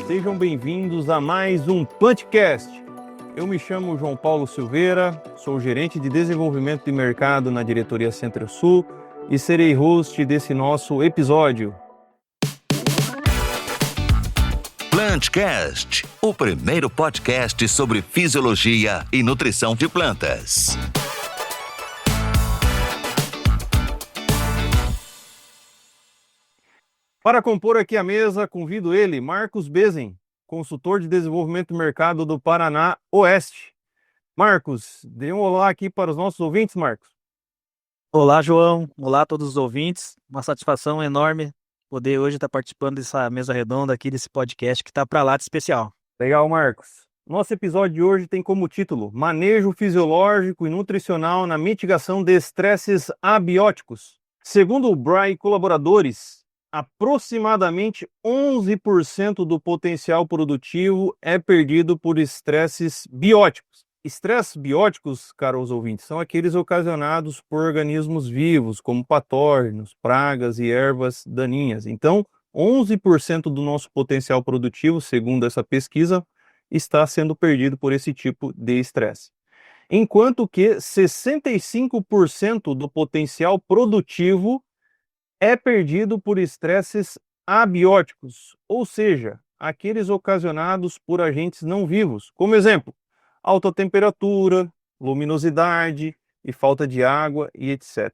Sejam bem-vindos a mais um Plantcast. Eu me chamo João Paulo Silveira, sou gerente de desenvolvimento de mercado na diretoria Centro-Sul e serei host desse nosso episódio. Plantcast, o primeiro podcast sobre fisiologia e nutrição de plantas. Para compor aqui a mesa, convido ele, Marcos Bezen, consultor de desenvolvimento do mercado do Paraná Oeste. Marcos, dê um olá aqui para os nossos ouvintes, Marcos. Olá, João. Olá a todos os ouvintes. Uma satisfação enorme poder hoje estar participando dessa mesa redonda aqui, desse podcast que está para lá de especial. Legal, Marcos. Nosso episódio de hoje tem como título Manejo Fisiológico e Nutricional na Mitigação de Estresses Abióticos. Segundo o BRAE e colaboradores, aproximadamente 11% do potencial produtivo é perdido por estresses bióticos. Estresses bióticos, caros ouvintes, são aqueles ocasionados por organismos vivos, como patógenos, pragas e ervas daninhas. Então, 11% do nosso potencial produtivo, segundo essa pesquisa, está sendo perdido por esse tipo de estresse. Enquanto que 65% do potencial produtivo é perdido por estresses abióticos, ou seja, aqueles ocasionados por agentes não vivos, como exemplo, alta temperatura, luminosidade e falta de água e etc.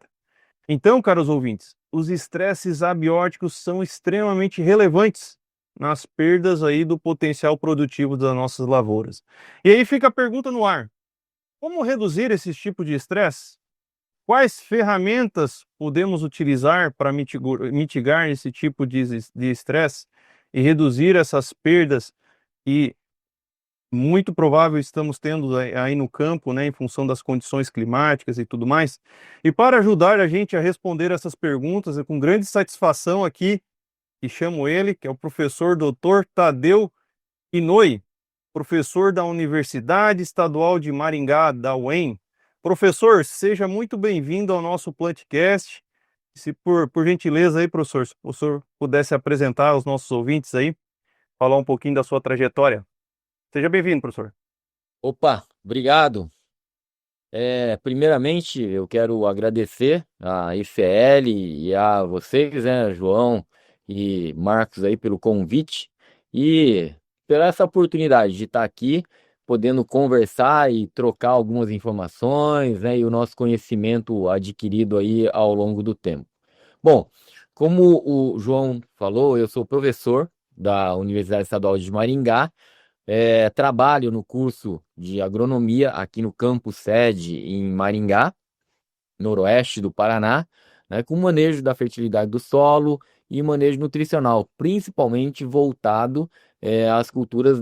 Então, caros ouvintes, os estresses abióticos são extremamente relevantes nas perdas aí do potencial produtivo das nossas lavouras. E aí fica a pergunta no ar: como reduzir esse tipo de estresse? Quais ferramentas podemos utilizar para mitigar esse tipo de estresse e reduzir essas perdas que muito provável estamos tendo aí no campo, né, em função das condições climáticas e tudo mais? E para ajudar a gente a responder essas perguntas, com grande satisfação aqui, que chamo ele, que é o professor Dr. Tadeu Inoi, professor da Universidade Estadual de Maringá, da UEM. Professor, seja muito bem-vindo ao nosso Plantcast. Se por gentileza aí, professor, se o professor pudesse apresentar aos nossos ouvintes aí, falar um pouquinho da sua trajetória. Seja bem-vindo, professor. Opa, obrigado. Primeiramente, eu quero agradecer à IFL e a vocês, né, João e Marcos aí pelo convite e pela essa oportunidade de estar aqui podendo conversar e trocar algumas informações, né, e o nosso conhecimento adquirido aí ao longo do tempo. Bom, como o João falou, eu sou professor da Universidade Estadual de Maringá, trabalho no curso de agronomia aqui no campus sede em Maringá, noroeste do Paraná, né, com manejo da fertilidade do solo e manejo nutricional, principalmente voltado às culturas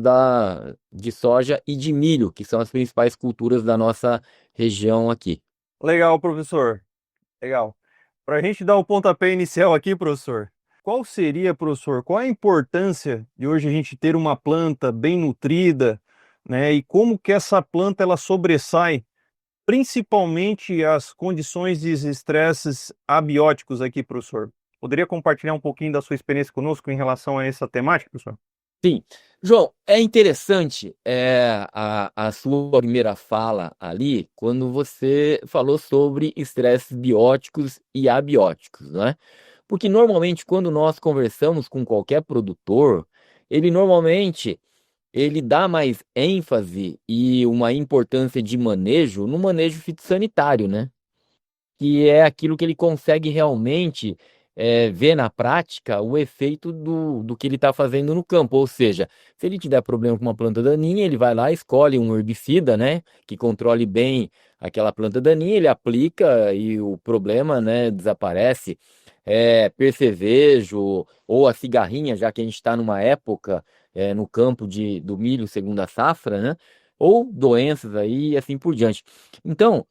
de soja e de milho, que são as principais culturas da nossa região aqui. Legal, professor. Legal. Para a gente dar o pontapé inicial aqui, professor, qual seria, professor, qual a importância de hoje a gente ter uma planta bem nutrida, né? E como que essa planta ela sobressai principalmente as condições de estresses abióticos aqui, professor? Poderia compartilhar um pouquinho da sua experiência conosco em relação a essa temática, professor? Sim. João, é interessante a sua primeira fala ali, quando você falou sobre estresses bióticos e abióticos, né? Porque normalmente quando nós conversamos com qualquer produtor, ele dá mais ênfase e uma importância de manejo no manejo fitossanitário, né? Que é aquilo que ele consegue realmente ver na prática o efeito do que ele está fazendo no campo. Ou seja, se ele tiver problema com uma planta daninha, ele vai lá, escolhe um herbicida, né, que controle bem aquela planta daninha, ele aplica e o problema, né, desaparece. Percevejo ou a cigarrinha, já que a gente está numa época no campo do milho segunda safra, né, ou doenças aí e assim por diante. Então,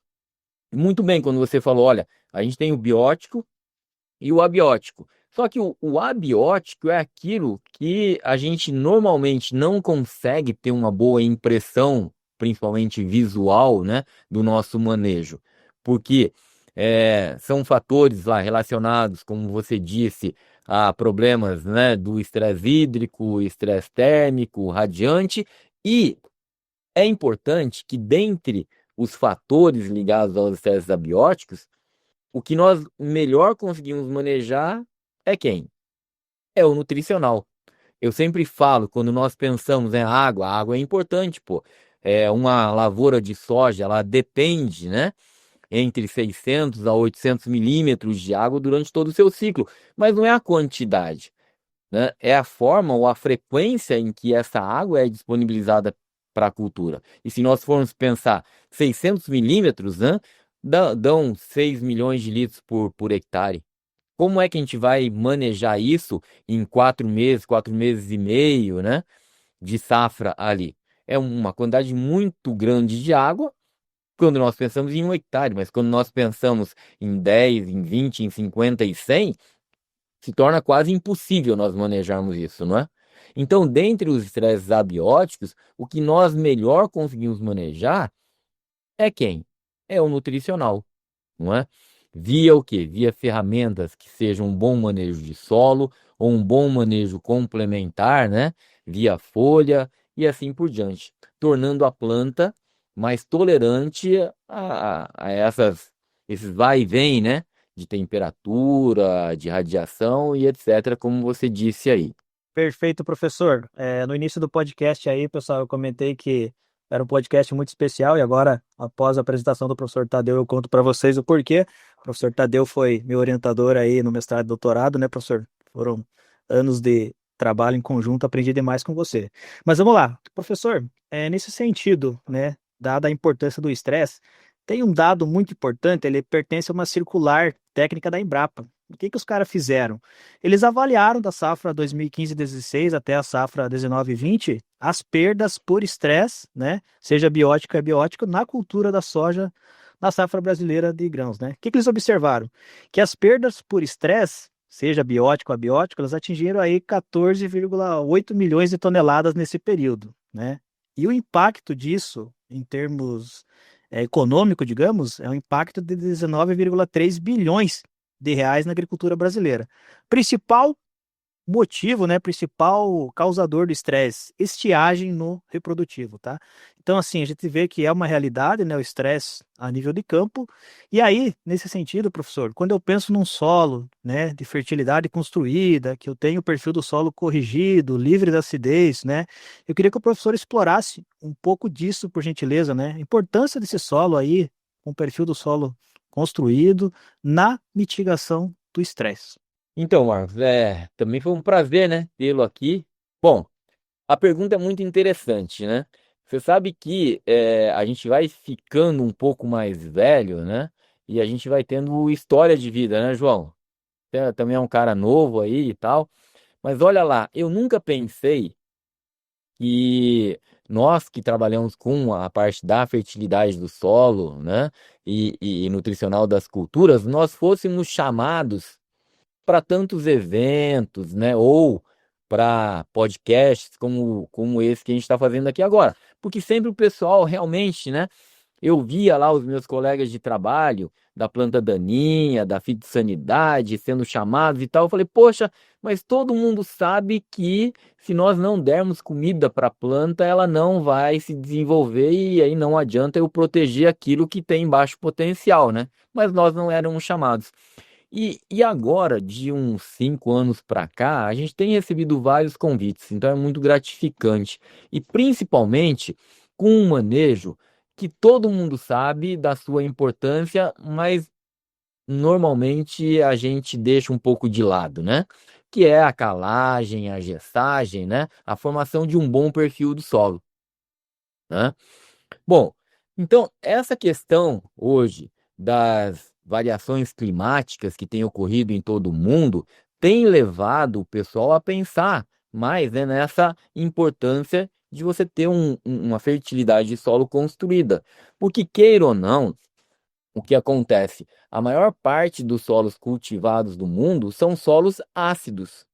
muito bem quando você falou, olha, a gente tem o biótico e o abiótico. Só que o abiótico é aquilo que a gente normalmente não consegue ter uma boa impressão, principalmente visual, né, do nosso manejo. Porque são fatores lá relacionados, como você disse, a problemas, né, do estresse hídrico, estresse térmico, radiante, e é importante que dentre os fatores ligados aos estresses abióticos, o que nós melhor conseguimos manejar é quem? É o nutricional. Eu sempre falo, quando nós pensamos em água, a água é importante, pô. É uma lavoura de soja, ela depende, né? Entre 600 a 800 milímetros de água durante todo o seu ciclo. Mas não é a quantidade, né? É a forma ou a frequência em que essa água é disponibilizada para a cultura. E se nós formos pensar 600 milímetros, né? Dão 6 milhões de litros por hectare. Como é que a gente vai manejar isso em 4 meses e meio, né? De safra ali? É uma quantidade muito grande de água quando nós pensamos em 1 hectare, mas quando nós pensamos em 10, em 20, em 50 e 100, se torna quase impossível nós manejarmos isso, não é? Então, dentre os estresses abióticos, o que nós melhor conseguimos manejar é quem? É o nutricional, não é? Via o quê? Via ferramentas que sejam um bom manejo de solo ou um bom manejo complementar, né? Via folha e assim por diante, tornando a planta mais tolerante a esses vai e vem, né? De temperatura, de radiação e etc., como você disse aí. Perfeito, professor. No início do podcast aí, pessoal, eu comentei que era um podcast muito especial e agora, após a apresentação do professor Tadeu, eu conto para vocês o porquê. O professor Tadeu foi meu orientador aí no mestrado e doutorado, né, professor? Foram anos de trabalho em conjunto, aprendi demais com você. Mas vamos lá, professor, nesse sentido, né, dada a importância do estresse, tem um dado muito importante, ele pertence a uma circular técnica da Embrapa. O que que os caras fizeram? Eles avaliaram da safra 2015-16 até a safra 19-20 as perdas por estresse, né, seja biótico ou abiótico, na cultura da soja na safra brasileira de grãos, né? O que que eles observaram? Que as perdas por estresse, seja biótico ou abiótico, elas atingiram aí 14,8 milhões de toneladas nesse período, né? E o impacto disso, em termos econômico, digamos, é um impacto de 19,3 bilhões de reais na agricultura brasileira. Principal motivo, né, principal causador do estresse, estiagem no reprodutivo, tá? Então, assim, a gente vê que é uma realidade, né, o estresse a nível de campo. E aí, nesse sentido, professor, quando eu penso num solo, né, de fertilidade construída, que eu tenho o perfil do solo corrigido, livre de acidez, né, eu queria que o professor explorasse um pouco disso, por gentileza, né, a importância desse solo aí, com o perfil do solo construído, na mitigação do estresse. Então, Marcos, também foi um prazer, né, tê-lo aqui. Bom, a pergunta é muito interessante, né? Você sabe que a gente vai ficando um pouco mais velho, né? E a gente vai tendo história de vida, né, João? Você também é um cara novo aí e tal. Mas olha lá, eu nunca pensei que nós que trabalhamos com a parte da fertilidade do solo, né? E nutricional das culturas, nós fôssemos chamados para tantos eventos, né? Ou para podcasts como esse que a gente está fazendo aqui agora. Porque sempre o pessoal realmente, né? Eu via lá os meus colegas de trabalho da planta daninha, da fitossanidade, sendo chamados e tal. Eu falei, poxa, mas todo mundo sabe que se nós não dermos comida para a planta, ela não vai se desenvolver e aí não adianta eu proteger aquilo que tem baixo potencial, né? Mas nós não éramos chamados. E agora, de uns 5 anos para cá, a gente tem recebido vários convites, então é muito gratificante. E principalmente com um manejo que todo mundo sabe da sua importância, mas normalmente a gente deixa um pouco de lado, né? Que é a calagem, a gessagem, né? A formação de um bom perfil do solo, né? Bom, então essa questão hoje das variações climáticas que têm ocorrido em todo o mundo tem levado o pessoal a pensar mais, né, nessa importância de você ter uma fertilidade de solo construída. Porque, queira ou não, o que acontece? A maior parte dos solos cultivados do mundo são solos ácidos,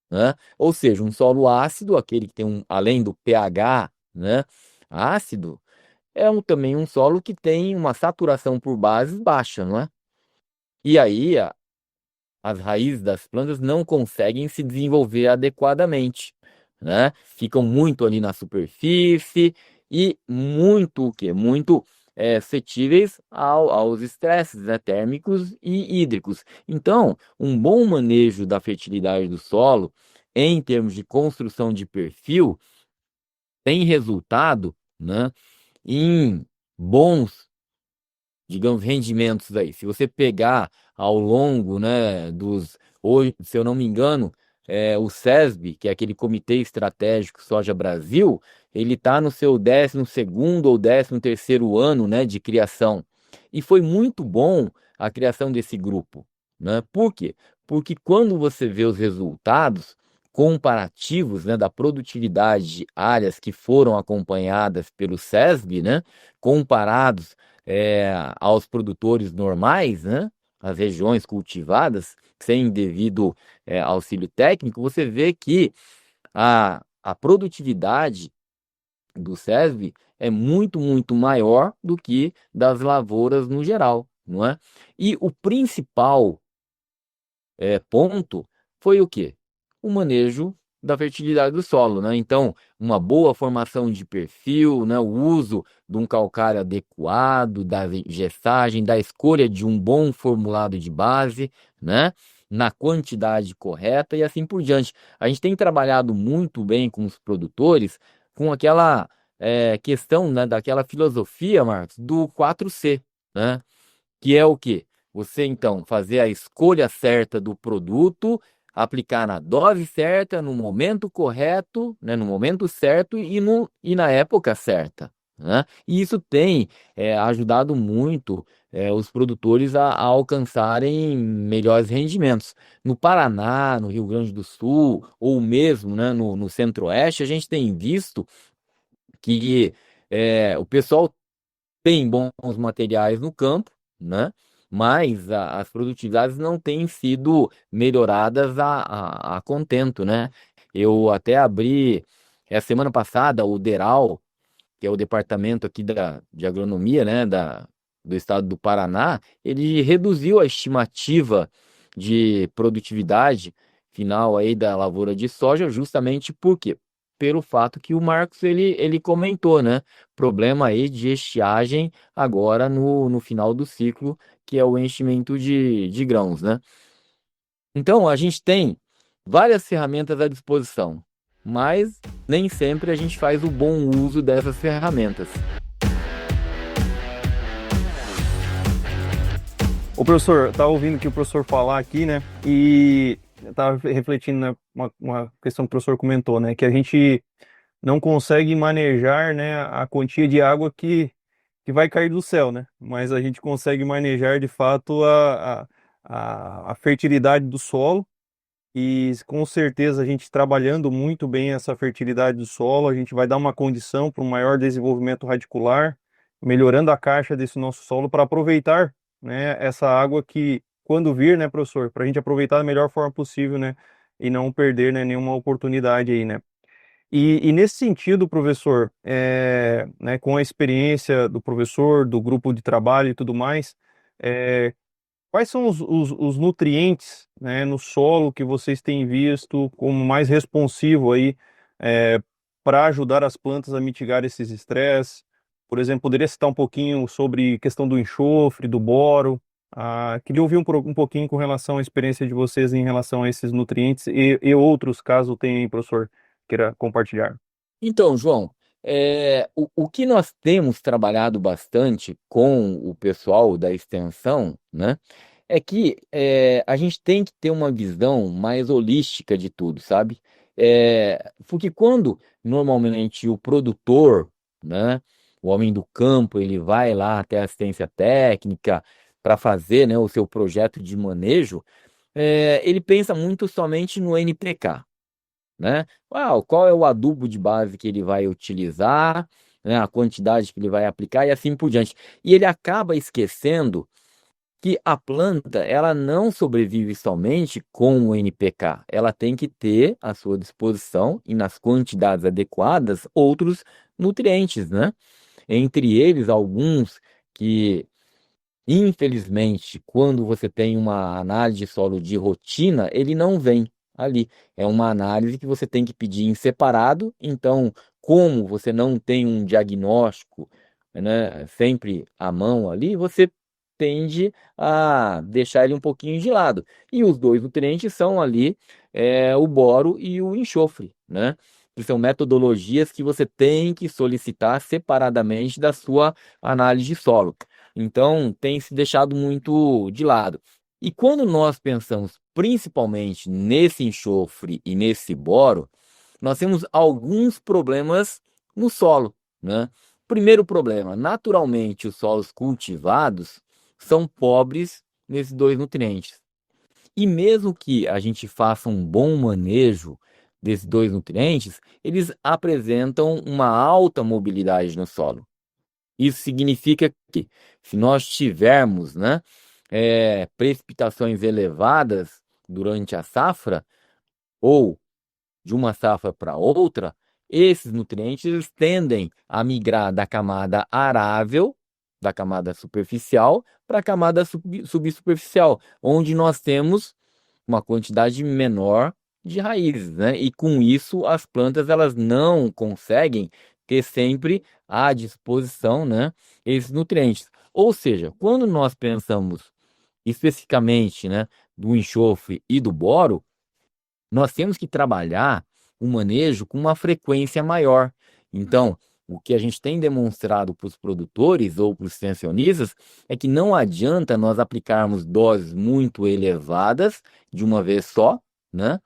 né? Ou seja, um solo ácido, aquele que tem além do pH, né, ácido, também um solo que tem uma saturação por bases baixa, não é? E aí as raízes das plantas não conseguem se desenvolver adequadamente, né? Ficam muito ali na superfície e muito o quê? Muito suscetíveis aos estresses, né, térmicos e hídricos. Então, um bom manejo da fertilidade do solo, em termos de construção de perfil, tem resultado, né, em bons, digamos, rendimentos aí. Se você pegar ao longo, né, hoje, se eu não me engano, o SESB, que é aquele Comitê Estratégico Soja Brasil, ele está no seu 12º ou 13º ano, né, de criação. E foi muito bom a criação desse grupo, né? Por quê? Porque quando você vê os resultados comparativos, né, da produtividade de áreas que foram acompanhadas pelo SESB, né, comparados aos produtores normais, né, as regiões cultivadas, sem devido auxílio técnico, você vê que a produtividade do SESB é muito, muito maior do que das lavouras no geral, não é? E o principal ponto foi o quê? O manejo da fertilidade do solo, né? Então, uma boa formação de perfil, né? O uso de um calcário adequado, da gestagem, da escolha de um bom formulado de base, né? Na quantidade correta e assim por diante. A gente tem trabalhado muito bem com os produtores com aquela questão, né? Daquela filosofia, Marcos, do 4C, né? Que é o quê? Você então fazer a escolha certa do produto, aplicar na dose certa, no momento correto, né, no momento certo e na época certa, né? E isso tem ajudado muito os produtores a alcançarem melhores rendimentos. No Paraná, no Rio Grande do Sul, ou mesmo, né, no Centro-Oeste, a gente tem visto que o pessoal tem bons materiais no campo, né? Mas as produtividades não têm sido melhoradas a contento, né? Eu até abri semana passada o DERAL, que é o departamento aqui de agronomia, né, do estado do Paraná, ele reduziu a estimativa de produtividade final aí da lavoura de soja, justamente por quê? Pelo fato que o Marcos ele comentou, né? Problema aí de estiagem agora no final do ciclo, que é o enchimento de grãos, né? Então, a gente tem várias ferramentas à disposição, mas nem sempre a gente faz o bom uso dessas ferramentas. Ô, professor, eu tava ouvindo que o professor falar aqui, né? E eu tava refletindo, né, uma questão que o professor comentou, né? Que a gente não consegue manejar, né, a quantia de água que vai cair do céu, né? Mas a gente consegue manejar de fato a fertilidade do solo. E com certeza a gente trabalhando muito bem essa fertilidade do solo, a gente vai dar uma condição para um maior desenvolvimento radicular, melhorando a caixa desse nosso solo para aproveitar, né, essa água que, quando vir, né, professor, para a gente aproveitar da melhor forma possível, né, e não perder, né, nenhuma oportunidade aí, né. E nesse sentido, professor, né, com a experiência do professor, do grupo de trabalho e tudo mais, é, quais são os nutrientes, né, no solo que vocês têm visto como mais responsivo aí para ajudar as plantas a mitigar esses estresses? Por exemplo, poderia citar um pouquinho sobre questão do enxofre, do boro. Queria ouvir um pouquinho com relação à experiência de vocês em relação a esses nutrientes e outros, caso tenha, professor, queira compartilhar. Então, João, o que nós temos trabalhado bastante com o pessoal da extensão, né, é que a gente tem que ter uma visão mais holística de tudo, sabe? Porque quando normalmente o produtor, né, o homem do campo, ele vai lá até a assistência técnica para fazer, né, o seu projeto de manejo, ele pensa muito somente no NPK, né? Qual é o adubo de base que ele vai utilizar, né? A quantidade que ele vai aplicar e assim por diante. E ele acaba esquecendo que a planta, ela não sobrevive somente com o NPK, ela tem que ter à sua disposição e nas quantidades adequadas outros nutrientes, né? Entre eles alguns que Infelizmente, quando você tem uma análise de solo de rotina, ele não vem ali. É uma análise que você tem que pedir em separado. Então, como você não tem um diagnóstico, né, sempre à mão ali, você tende a deixar ele um pouquinho de lado. E os dois nutrientes são ali o boro e o enxofre, né? Que são metodologias que você tem que solicitar separadamente da sua análise de solo. Então, tem se deixado muito de lado. E quando nós pensamos principalmente nesse enxofre e nesse boro, nós temos alguns problemas no solo, né? Primeiro problema, naturalmente os solos cultivados são pobres nesses dois nutrientes. E mesmo que a gente faça um bom manejo desses dois nutrientes, eles apresentam uma alta mobilidade no solo. Isso significa que, se nós tivermos, né, precipitações elevadas durante a safra, ou de uma safra para outra, esses nutrientes eles tendem a migrar da camada arável, da camada superficial, para a camada subsuperficial, onde nós temos uma quantidade menor de raízes, né? E com isso as plantas elas não conseguem ter sempre à disposição, né, esses nutrientes. Ou seja, quando nós pensamos especificamente, né, do enxofre e do boro, nós temos que trabalhar o manejo com uma frequência maior. Então, o que a gente tem demonstrado para os produtores ou para os extensionistas é que não adianta nós aplicarmos doses muito elevadas de uma vez só, né?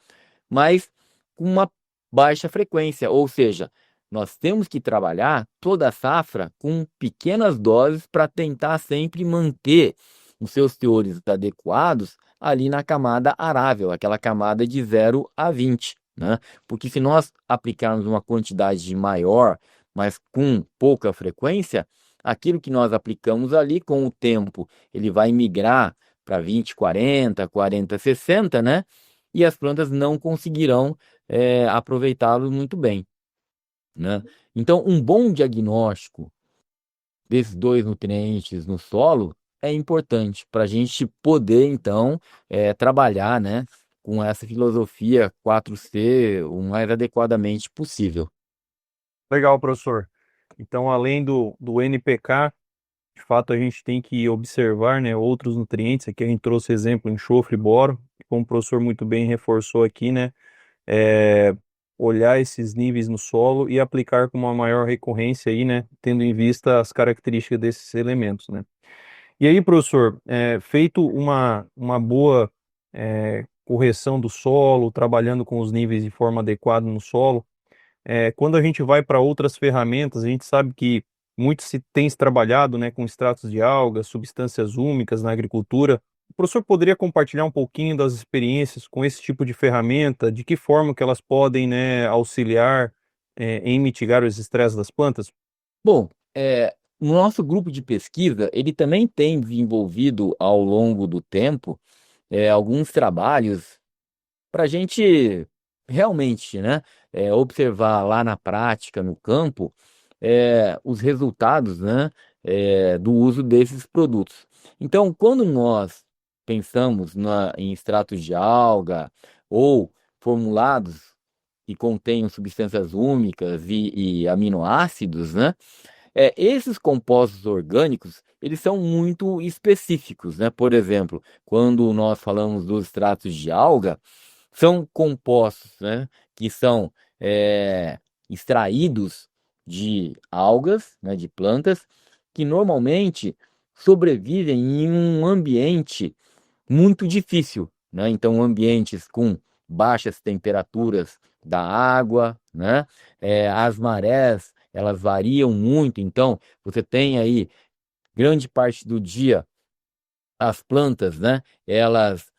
Mas com uma baixa frequência, ou seja, nós temos que trabalhar toda a safra com pequenas doses para tentar sempre manter os seus teores adequados ali na camada arável, aquela camada de 0 a 20, né? Porque se nós aplicarmos uma quantidade maior, mas com pouca frequência, aquilo que nós aplicamos ali, com o tempo, ele vai migrar para 20, 40, 40, 60, né? E as plantas não conseguirão aproveitá-lo muito bem, né? Então, um bom diagnóstico desses dois nutrientes no solo é importante para a gente poder, então, trabalhar, né, com essa filosofia 4C o mais adequadamente possível. Legal, professor. Então, além do NPK, de fato, a gente tem que observar, né, outros nutrientes. Aqui a gente trouxe exemplo enxofre e boro, e como o professor muito bem reforçou aqui, né, é, olhar esses níveis no solo e aplicar com uma maior recorrência aí, né, tendo em vista as características desses elementos, né. E aí, professor, feito uma boa correção do solo, trabalhando com os níveis de forma adequada no solo, quando a gente vai para outras ferramentas, a gente sabe que muito se tem se trabalhado, né, com extratos de algas, substâncias úmicas na agricultura. O professor poderia compartilhar um pouquinho das experiências com esse tipo de ferramenta, de que forma que elas podem, né, auxiliar, em mitigar os estresses das plantas? Bom, o nosso grupo de pesquisa, ele também tem desenvolvido ao longo do tempo alguns trabalhos para a gente realmente, né, observar lá na prática, no campo, os resultados, né, do uso desses produtos. Então, quando nós pensamos em extratos de alga ou formulados que contenham substâncias úmicas e aminoácidos, né, esses compostos orgânicos, eles são muito específicos, né? Por exemplo, quando nós falamos dos extratos de alga, são compostos, né, que são extraídos de algas, né, de plantas, que normalmente sobrevivem em um ambiente muito difícil, né? Então, ambientes com baixas temperaturas da água, né? As marés, elas variam muito, então você tem aí grande parte do dia as plantas, né? Elas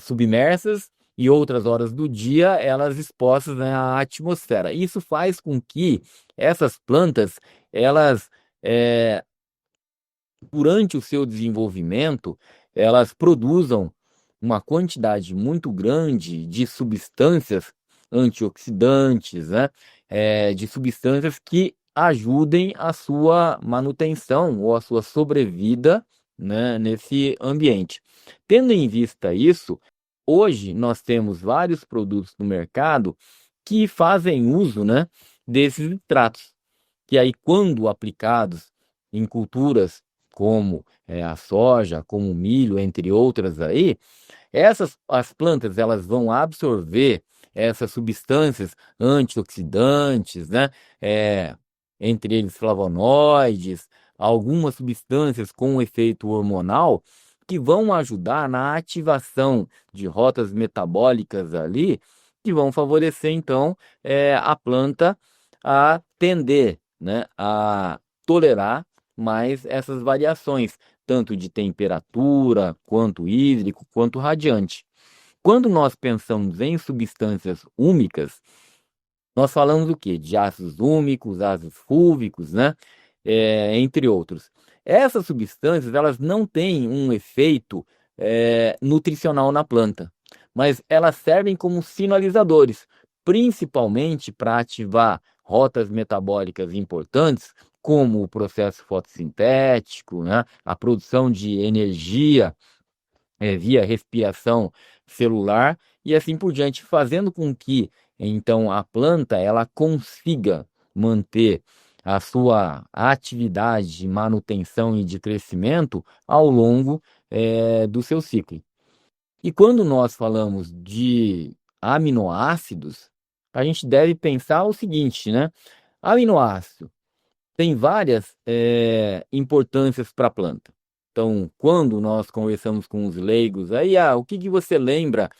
submersas e outras horas do dia elas expostas, né, à atmosfera. Isso faz com que essas plantas, elas durante o seu desenvolvimento, elas produzam uma quantidade muito grande de substâncias antioxidantes, né? De substâncias que ajudem a sua manutenção ou a sua sobrevida né, nesse ambiente. Tendo em vista isso, hoje nós temos vários produtos no mercado que fazem uso, né, desses nitratos, que aí quando aplicados em culturas como a soja, como o milho, entre outras aí, as plantas elas vão absorver essas substâncias antioxidantes, né? Entre eles flavonoides, algumas substâncias com efeito hormonal que vão ajudar na ativação de rotas metabólicas ali, que vão favorecer então a planta a tender, né, a tolerar mais essas variações, tanto de temperatura, quanto hídrico, quanto radiante. Quando nós pensamos em substâncias úmicas, nós falamos o quê? De ácidos úmicos, ácidos fúlvicos, né? Entre outros. Essas substâncias, elas não têm um efeito nutricional na planta, mas elas servem como sinalizadores, principalmente para ativar rotas metabólicas importantes, como o processo fotossintético, né? A produção de energia via respiração celular e assim por diante, fazendo com que então a planta ela consiga manter a sua atividade de manutenção e de crescimento ao longo do seu ciclo. E quando nós falamos de aminoácidos, a gente deve pensar o seguinte, né? Aminoácido tem várias importâncias para a planta. Então, quando nós conversamos com os leigos, aí, o que você lembra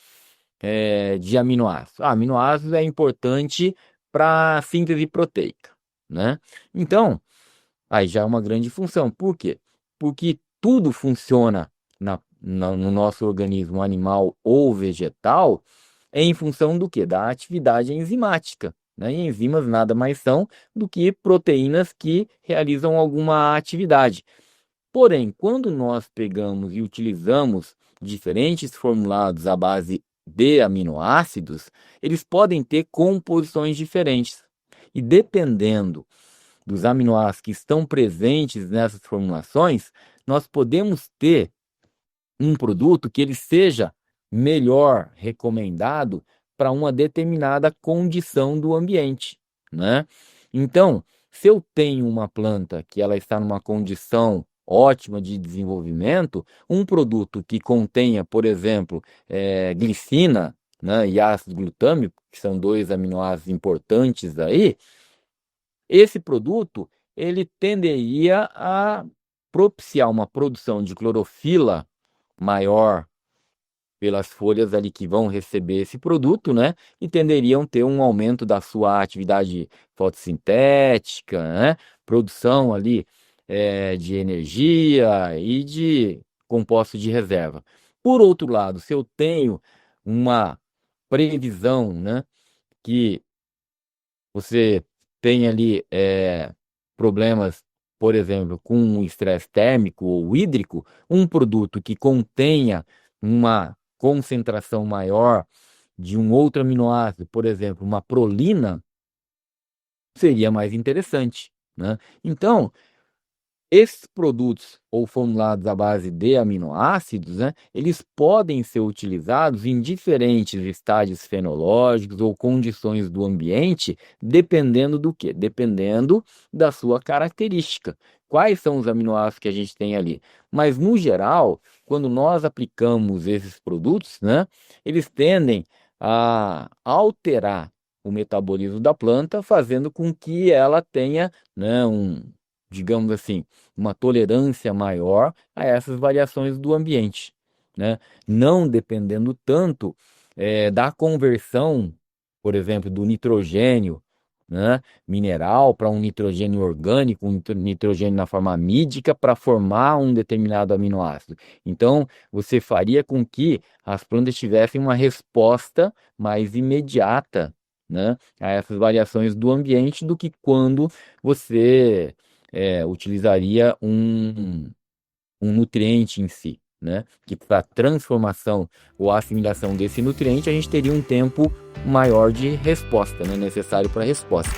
de aminoácidos? Aminoácidos é importante para a síntese proteica, né? Então, aí já é uma grande função. Por quê? Porque tudo funciona no nosso organismo animal ou vegetal em função do quê? Da atividade enzimática. Né? E enzimas nada mais são do que proteínas que realizam alguma atividade. Porém, quando nós pegamos e utilizamos diferentes formulados à base de aminoácidos, eles podem ter composições diferentes. E dependendo dos aminoácidos que estão presentes nessas formulações, nós podemos ter um produto que ele seja melhor recomendado para uma determinada condição do ambiente, né? Então, se eu tenho uma planta que ela está numa condição ótima de desenvolvimento, um produto que contenha, por exemplo, glicina, né, e ácido glutâmico, que são dois aminoácidos importantes aí, esse produto ele tenderia a propiciar uma produção de clorofila maior pelas folhas ali que vão receber esse produto, né? E tenderiam a ter um aumento da sua atividade fotossintética, né? Produção ali de energia e de compostos de reserva. Por outro lado, se eu tenho uma previsão, né, que você tem ali problemas, por exemplo, com o estresse térmico ou hídrico, um produto que contenha uma concentração maior de um outro aminoácido, por exemplo, uma prolina, seria mais interessante, né? Então, esses produtos ou formulados à base de aminoácidos, né, eles podem ser utilizados em diferentes estágios fenológicos ou condições do ambiente, dependendo do quê? Dependendo da sua característica. Quais são os aminoácidos que a gente tem ali? Mas, no geral, quando nós aplicamos esses produtos, né, eles tendem a alterar o metabolismo da planta, fazendo com que ela tenha, né, digamos assim, uma tolerância maior a essas variações do ambiente, né? Não dependendo tanto da conversão, por exemplo, do nitrogênio, né, mineral para um nitrogênio orgânico, um nitrogênio na forma amídica para formar um determinado aminoácido. Então, você faria com que as plantas tivessem uma resposta mais imediata, né, a essas variações do ambiente do que quando você utilizaria um nutriente em si, né? Que para a transformação ou assimilação desse nutriente a gente teria um tempo maior de resposta, né? Necessário para a resposta.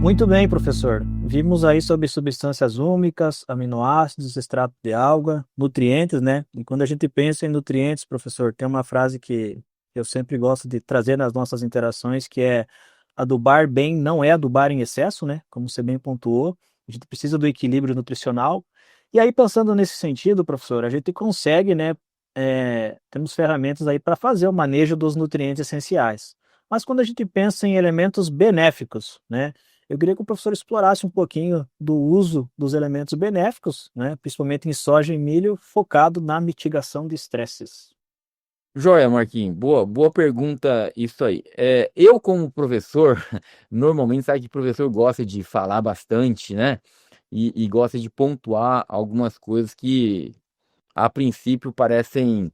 Muito bem, professor. Vimos aí sobre substâncias úmicas, aminoácidos, extrato de alga, nutrientes, né? E quando a gente pensa em nutrientes, professor, tem uma frase que eu sempre gosto de trazer nas nossas interações, que é adubar bem não é adubar em excesso, né? Como você bem pontuou. A gente precisa do equilíbrio nutricional. E aí, pensando nesse sentido, professor, a gente consegue, né? Temos ferramentas aí para fazer o manejo dos nutrientes essenciais. Mas quando a gente pensa em elementos benéficos, né? Eu queria que o professor explorasse um pouquinho do uso dos elementos benéficos, né, principalmente em soja e milho, focado na mitigação de estresses. Joia, Marquinhos, boa pergunta isso aí. Eu, como professor, normalmente sabe que o professor gosta de falar bastante, né? E gosta de pontuar algumas coisas que, a princípio, parecem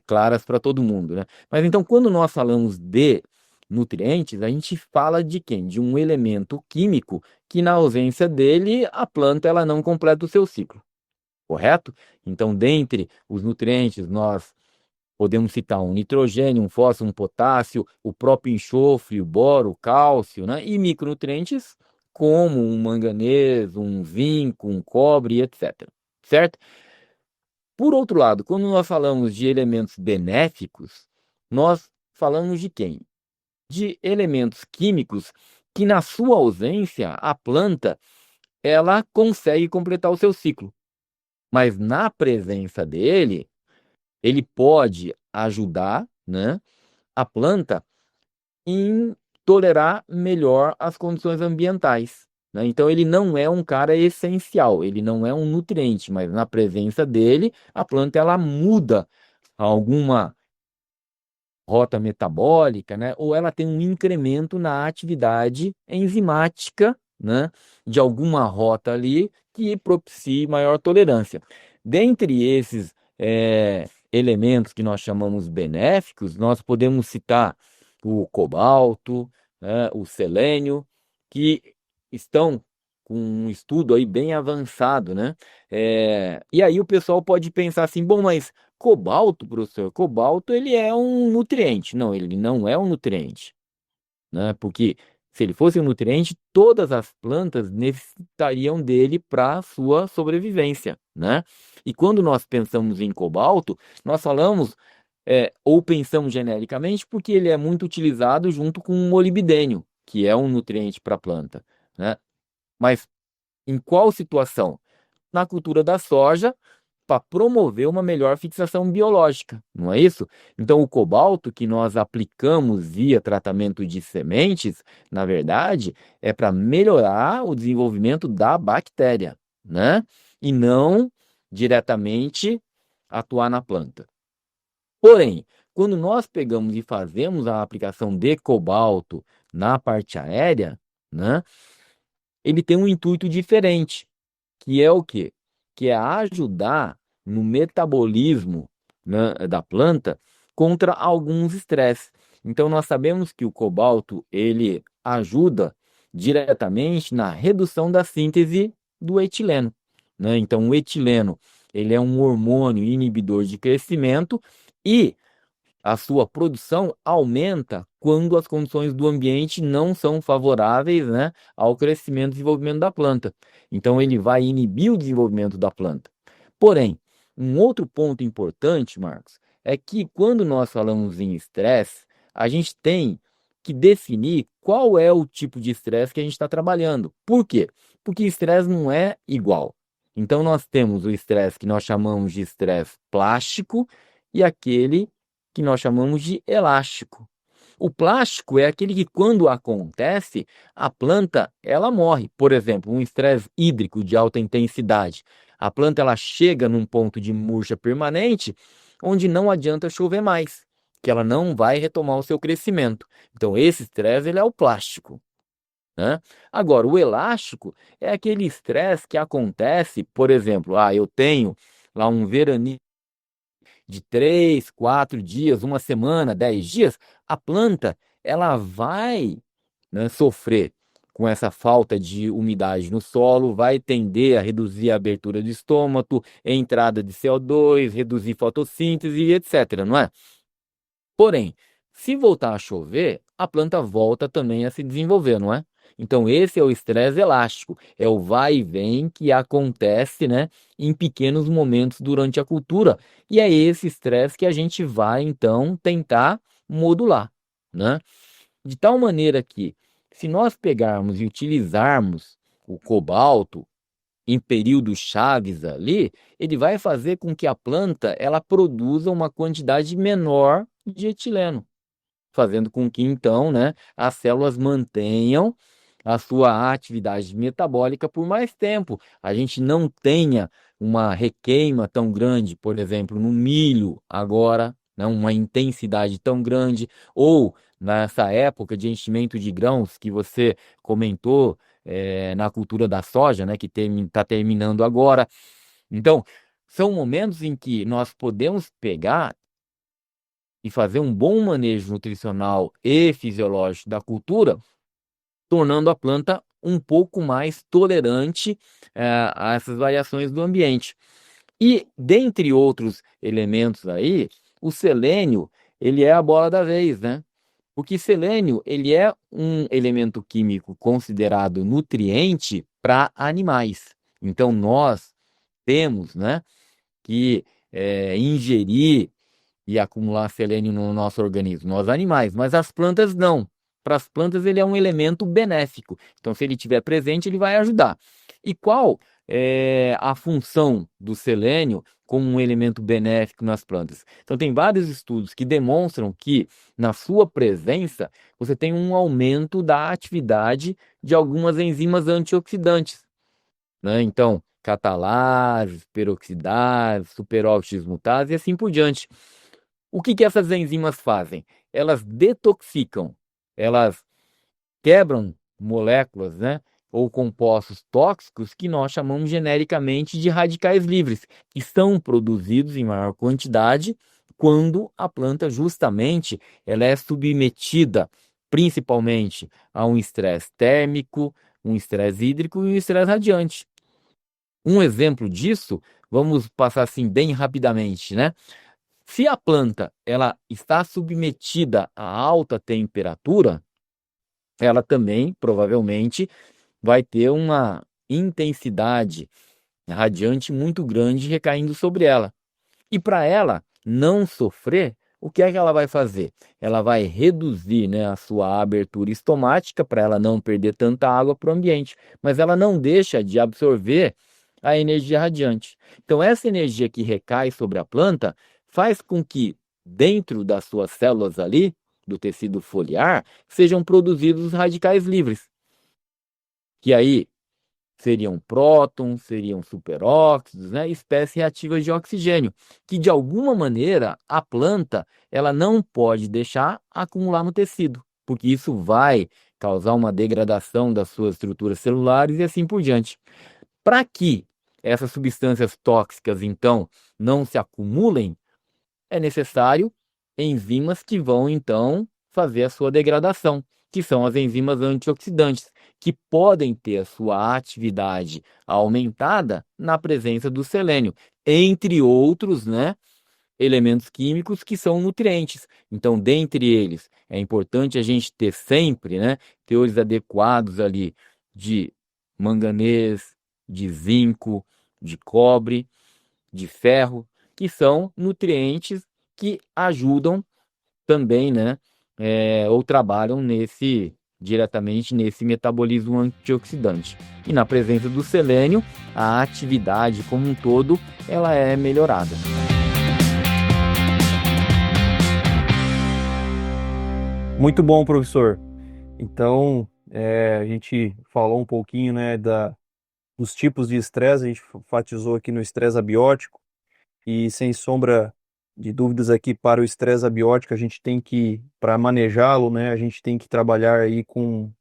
claras para todo mundo, né? Mas então, quando nós falamos de nutrientes, a gente fala de quem? De um elemento químico que, na ausência dele, a planta ela não completa o seu ciclo, correto? Então, dentre os nutrientes, nós podemos citar um nitrogênio, um fósforo, um potássio, o próprio enxofre, o boro, o cálcio, né? E micronutrientes como um manganês, um zinco, um cobre, etc. Certo? Por outro lado, quando nós falamos de elementos benéficos, nós falamos de quem? De elementos químicos que, na sua ausência, a planta ela consegue completar o seu ciclo. Mas na presença dele, ele pode ajudar, né, a planta em tolerar melhor as condições ambientais, né? Então ele não é um cara essencial, ele não é um nutriente, mas na presença dele, a planta ela muda alguma rota metabólica, né? Ou ela tem um incremento na atividade enzimática, né? De alguma rota ali que propicie maior tolerância. Dentre esses elementos que nós chamamos benéficos, nós podemos citar o cobalto, né? O selênio, que estão com um estudo aí bem avançado, né? E aí o pessoal pode pensar assim, bom, mas cobalto, professor, cobalto ele é um nutriente. Não, ele não é um nutriente, né? Porque se ele fosse um nutriente, todas as plantas necessitariam dele para sua sobrevivência, né? E quando nós pensamos em cobalto, nós falamos ou pensamos genericamente porque ele é muito utilizado junto com o molibdênio, que é um nutriente para a planta, né? Mas em qual situação? Na cultura da soja, para promover uma melhor fixação biológica, não é isso? Então, o cobalto que nós aplicamos via tratamento de sementes, na verdade, é para melhorar o desenvolvimento da bactéria, né? E não diretamente atuar na planta. Porém, quando nós pegamos e fazemos a aplicação de cobalto na parte aérea, né? Ele tem um intuito diferente, que é o quê? Que é ajudar no metabolismo, né, da planta contra alguns estresses. Então, nós sabemos que o cobalto ele ajuda diretamente na redução da síntese do etileno, né? Então, o etileno ele é um hormônio inibidor de crescimento e a sua produção aumenta quando as condições do ambiente não são favoráveis, né, ao crescimento e desenvolvimento da planta. Então, ele vai inibir o desenvolvimento da planta. Porém, um outro ponto importante, Marcos, é que quando nós falamos em estresse, a gente tem que definir qual é o tipo de estresse que a gente está trabalhando. Por quê? Porque estresse não é igual. Então, nós temos o estresse que nós chamamos de estresse plástico e aquele que nós chamamos de elástico. O plástico é aquele que, quando acontece, a planta ela morre. Por exemplo, um estresse hídrico de alta intensidade. A planta ela chega num ponto de murcha permanente, onde não adianta chover mais, que ela não vai retomar o seu crescimento. Então, esse estresse ele é o plástico, né? Agora, o elástico é aquele estresse que acontece, por exemplo, eu tenho lá um veranico de 3, 4 dias, uma semana, 10 dias, a planta ela vai, né, sofrer com essa falta de umidade no solo, vai tender a reduzir a abertura do estômago, entrada de CO2, reduzir fotossíntese, etc., não é? Porém, se voltar a chover, a planta volta também a se desenvolver, não é? Então, esse é o estresse elástico, é o vai e vem que acontece, né, em pequenos momentos durante a cultura. E é esse estresse que a gente vai, então, tentar modular, né? De tal maneira que, se nós pegarmos e utilizarmos o cobalto em períodos chaves ali, ele vai fazer com que a planta ela produza uma quantidade menor de etileno, fazendo com que então, né, as células mantenham a sua atividade metabólica por mais tempo. A gente não tenha uma requeima tão grande, por exemplo, no milho agora, né, uma intensidade tão grande, ou nessa época de enchimento de grãos que você comentou, na cultura da soja, né, que está terminando agora. Então, são momentos em que nós podemos pegar e fazer um bom manejo nutricional e fisiológico da cultura, tornando a planta um pouco mais tolerante, a essas variações do ambiente. E, dentre outros elementos aí, o selênio, ele é a bola da vez, né? Porque selênio, ele é um elemento químico considerado nutriente para animais. Então, nós temos, né, que ingerir e acumular selênio no nosso organismo, nós animais, mas as plantas não. Para as plantas ele é um elemento benéfico. Então, se ele estiver presente, ele vai ajudar. E qual é a função do selênio como um elemento benéfico nas plantas? Então, tem vários estudos que demonstram que, na sua presença, você tem um aumento da atividade de algumas enzimas antioxidantes, né? Então, catalases, peroxidases, superóxido dismutase e assim por diante. O que que essas enzimas fazem? Elas detoxicam, elas quebram moléculas, né, ou compostos tóxicos que nós chamamos genericamente de radicais livres, que são produzidos em maior quantidade quando a planta justamente ela é submetida principalmente a um estresse térmico, um estresse hídrico e um estresse radiante. Um exemplo disso, vamos passar assim bem rapidamente, né? Se a planta ela está submetida a alta temperatura, ela também provavelmente vai ter uma intensidade radiante muito grande recaindo sobre ela. E para ela não sofrer, o que é que ela vai fazer? Ela vai reduzir, né, a sua abertura estomática para ela não perder tanta água para o ambiente, mas ela não deixa de absorver a energia radiante. Então, essa energia que recai sobre a planta faz com que, dentro das suas células ali, do tecido foliar, sejam produzidos radicais livres, que aí seriam prótons, seriam superóxidos, né, espécies reativas de oxigênio, que de alguma maneira a planta ela não pode deixar acumular no tecido, porque isso vai causar uma degradação das suas estruturas celulares e assim por diante. Para que essas substâncias tóxicas, então, não se acumulem, é necessário enzimas que vão, então, fazer a sua degradação, que são as enzimas antioxidantes, que podem ter a sua atividade aumentada na presença do selênio, entre outros, né, elementos químicos que são nutrientes. Então, dentre eles, é importante a gente ter sempre, né, teores adequados ali de manganês, de zinco, de cobre, de ferro, que são nutrientes que ajudam também, né, ou trabalham diretamente nesse metabolismo antioxidante. E na presença do selênio, a atividade como um todo, ela é melhorada. Muito bom, professor. Então, a gente falou um pouquinho, né, dos tipos de estresse, a gente enfatizou aqui no estresse abiótico, e sem sombra de dúvidas aqui, para o estresse abiótico, a gente tem que, para manejá-lo, né, a gente tem que trabalhar aí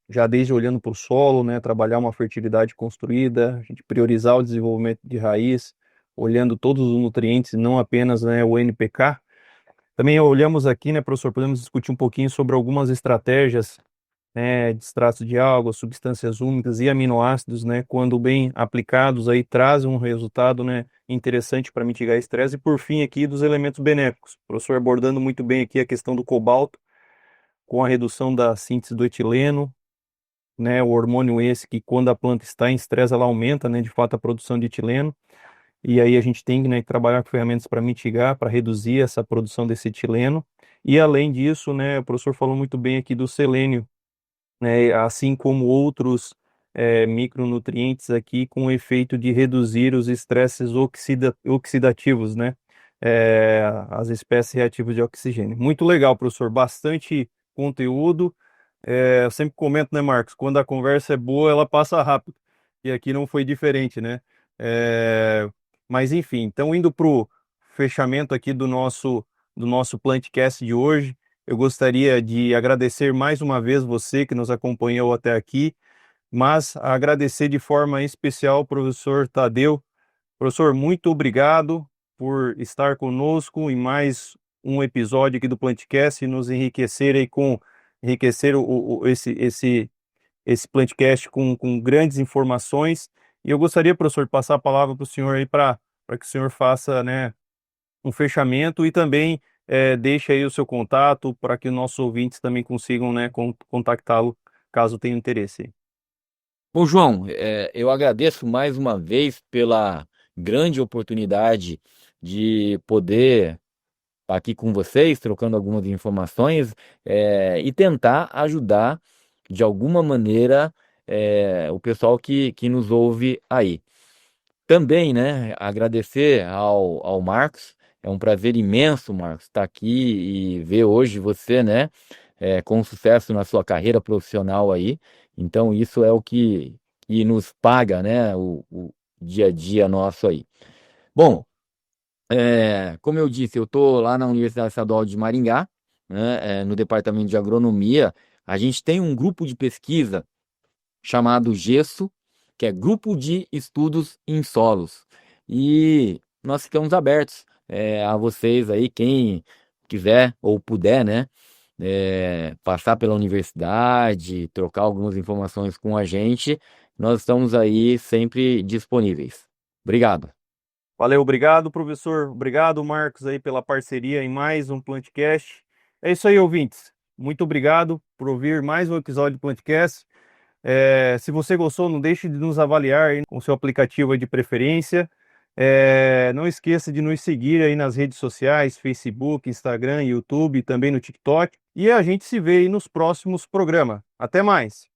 já desde olhando para o solo, né, trabalhar uma fertilidade construída, a gente priorizar o desenvolvimento de raiz, olhando todos os nutrientes, não apenas, né, o NPK. Também olhamos aqui, né, professor, podemos discutir um pouquinho sobre algumas estratégias, né, de extrato de água, substâncias úmicas e aminoácidos, né, quando bem aplicados aí trazem um resultado, né, interessante para mitigar estresse. E por fim aqui dos elementos benéficos. O professor abordando muito bem aqui a questão do cobalto, com a redução da síntese do etileno, né? O hormônio esse que quando a planta está em estresse, ela aumenta, né, de fato, a produção de etileno. E aí a gente tem, né, que trabalhar com ferramentas para mitigar, para reduzir essa produção desse etileno. E além disso, né, o professor falou muito bem aqui do selênio, né, assim como outros micronutrientes aqui, com o efeito de reduzir os estresses oxidativos, né, as espécies reativas de oxigênio. Muito legal, professor, bastante conteúdo. Eu sempre comento, né, Marcos, quando a conversa é boa, ela passa rápido. E aqui não foi diferente, né? É, mas enfim, então indo para o fechamento aqui do nosso Plantcast de hoje, eu gostaria de agradecer mais uma vez você que nos acompanhou até aqui, mas agradecer de forma especial ao professor Tadeu. Professor, muito obrigado por estar conosco em mais um episódio aqui do Plantcast e nos enriquecer aí enriquecer esse Plantcast com grandes informações. E eu gostaria, professor, de passar a palavra para o senhor aí para que o senhor faça, né, um fechamento e também deixe aí o seu contato para que os nossos ouvintes também consigam, né, contactá-lo caso tenham interesse. Bom, João, eu agradeço mais uma vez pela grande oportunidade de poder estar aqui com vocês, trocando algumas informações, e tentar ajudar de alguma maneira o pessoal que nos ouve aí. Também, né, agradecer ao Marcos. É um prazer imenso, Marcos, estar aqui e ver hoje você, né, com sucesso na sua carreira profissional aí. Então, isso é o que nos paga, né, o dia a dia nosso aí. Bom, como eu disse, eu estou lá na Universidade Estadual de Maringá, né, no Departamento de Agronomia. A gente tem um grupo de pesquisa chamado GESSO, que é Grupo de Estudos em Solos. E nós ficamos abertos a vocês aí, quem quiser ou puder, né, passar pela universidade, trocar algumas informações com a gente, nós estamos aí sempre disponíveis. Obrigado. Valeu, obrigado, professor. Obrigado, Marcos, aí pela parceria em mais um Plantcast. É isso aí, ouvintes. Muito obrigado por ouvir mais um episódio do Plantcast. Se você gostou, não deixe de nos avaliar aí com o seu aplicativo aí de preferência. Não esqueça de nos seguir aí nas redes sociais, Facebook, Instagram, YouTube e também no TikTok. E a gente se vê aí nos próximos programas. Até mais!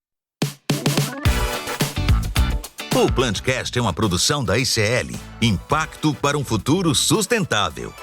O Plantcast é uma produção da ICL, Impacto para um Futuro Sustentável.